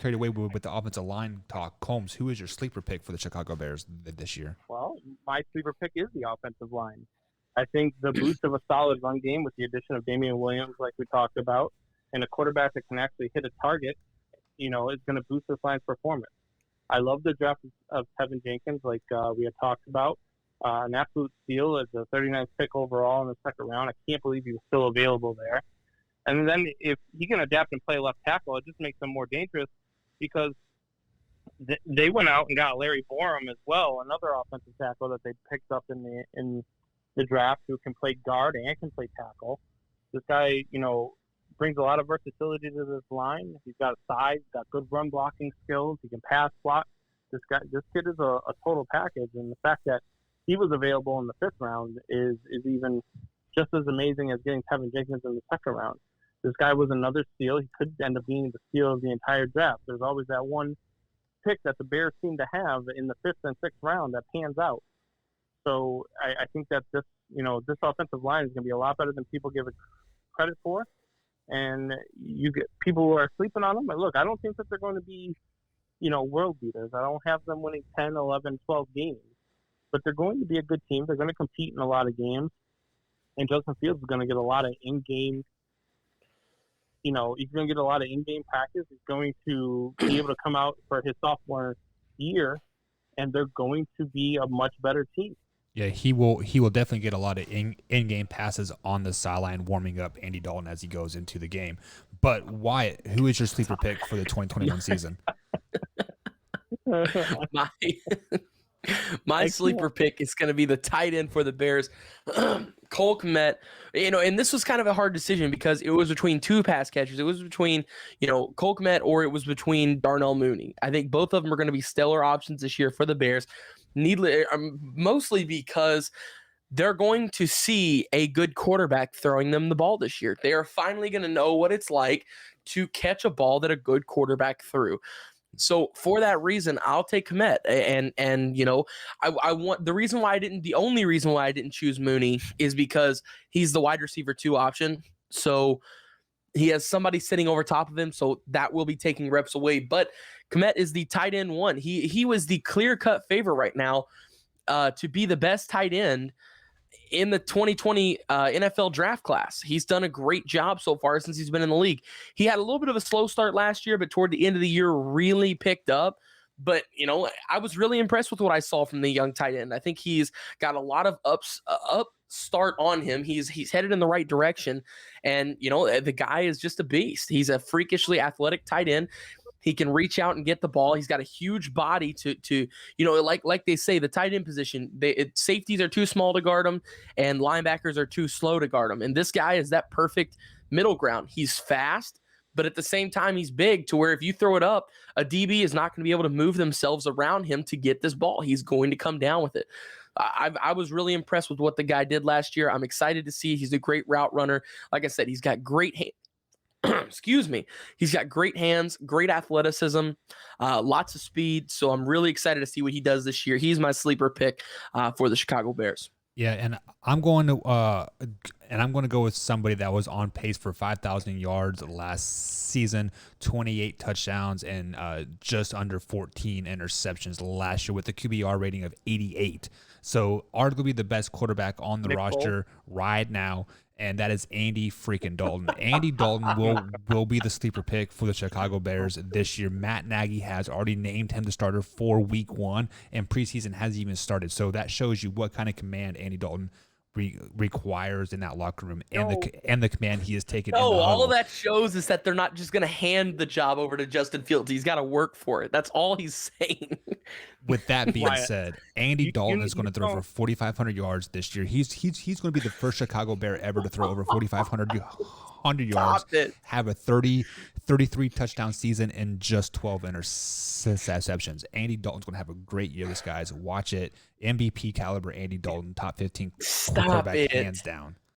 carried away with the offensive line talk. Combs, who is your sleeper pick for the Chicago Bears this year? Well, my sleeper pick is the offensive line. I think the boost of a solid run game with the addition of Damian Williams, like we talked about, and a quarterback that can actually hit a target, is going to boost this line's performance. I love the draft of Tevin Jenkins, like we had talked about. An absolute steal as a 39th pick overall in the second round. I can't believe he was still available there. And then if he can adapt and play left tackle, it just makes them more dangerous because they went out and got Larry Borum as well, another offensive tackle that they picked up in the draft who can play guard and can play tackle. This guy, brings a lot of versatility to this line. He's got size, got good run blocking skills. He can pass block. This kid is a total package, and the fact that he was available in the fifth round is even just as amazing as getting Tevin Jenkins in the second round. This guy was another steal. He could end up being the steal of the entire draft. There's always that one pick that the Bears seem to have in the fifth and sixth round that pans out. So I think that this offensive line is going to be a lot better than people give it credit for. And you get people who are sleeping on them. But look, I don't think that they're going to be, world beaters. I don't have them winning 10, 11, 12 games. But they're going to be a good team. They're going to compete in a lot of games. And Justin Fields is going to get a lot of in-game, he's going to get a lot of in-game practice. He's going to be able to come out for his sophomore year, and they're going to be a much better team. Yeah, he will definitely get a lot of in-game passes on the sideline, warming up Andy Dalton as he goes into the game. But Wyatt, who is your sleeper pick for the 2021 season? My sleeper pick is going to be the tight end for the Bears, Cole Kmet. And this was kind of a hard decision because it was between two pass catchers. It was between, Cole Kmet or it was between Darnell Mooney. I think both of them are going to be stellar options this year for the Bears, mostly because they're going to see a good quarterback throwing them the ball this year. They are finally going to know what it's like to catch a ball that a good quarterback threw. So for that reason, I'll take Kmet. And I want the only reason why I didn't choose Mooney is because he's the wide receiver 2 option. So he has somebody sitting over top of him, so that will be taking reps away. But Kmet is the tight end 1. He was the clear-cut favorite right now to be the best tight end in the 2020 NFL draft class. He's done a great job so far since he's been in the league. He had a little bit of a slow start last year, but toward the end of the year really picked up. But, I was really impressed with what I saw from the young tight end. I think he's got a lot of upstart on him. He's headed in the right direction. And, the guy is just a beast. He's a freakishly athletic tight end. He can reach out and get the ball. He's got a huge body to like they say, the tight end position, safeties are too small to guard him and linebackers are too slow to guard him. And this guy is that perfect middle ground. He's fast, but at the same time, he's big to where if you throw it up, a DB is not going to be able to move themselves around him to get this ball. He's going to come down with it. I was really impressed with what the guy did last year. I'm excited to see. He's a great route runner. Like I said, he's got great excuse me. He's got great hands, great athleticism, lots of speed. So I'm really excited to see what he does this year. He's my sleeper pick for the Chicago Bears. Yeah, and I'm going to go with somebody that was on pace for 5,000 yards last season, 28 touchdowns, and just under 14 interceptions last year with a QBR rating of 88. So arguably the best quarterback on the roster right now, and that is Andy freaking Dalton. Andy Dalton will be the sleeper pick for the Chicago Bears this year. Matt Nagy has already named him the starter for Week 1, and preseason hasn't even started. So that shows you what kind of command Andy Dalton requires in that locker room and the command he has taken. No, all of that shows is that they're not just going to hand the job over to Justin Fields. He's got to work for it. That's all he's saying. With that being said, Andy Dalton is going to throw for 4,500 yards this year. He's going to be the first Chicago Bear ever to throw over 4,500 yards, have a 33 touchdown season and just 12 interceptions. Andy Dalton's going to have a great year. This guy's watch it. MVP caliber Andy Dalton, top 15 quarterback, hands down.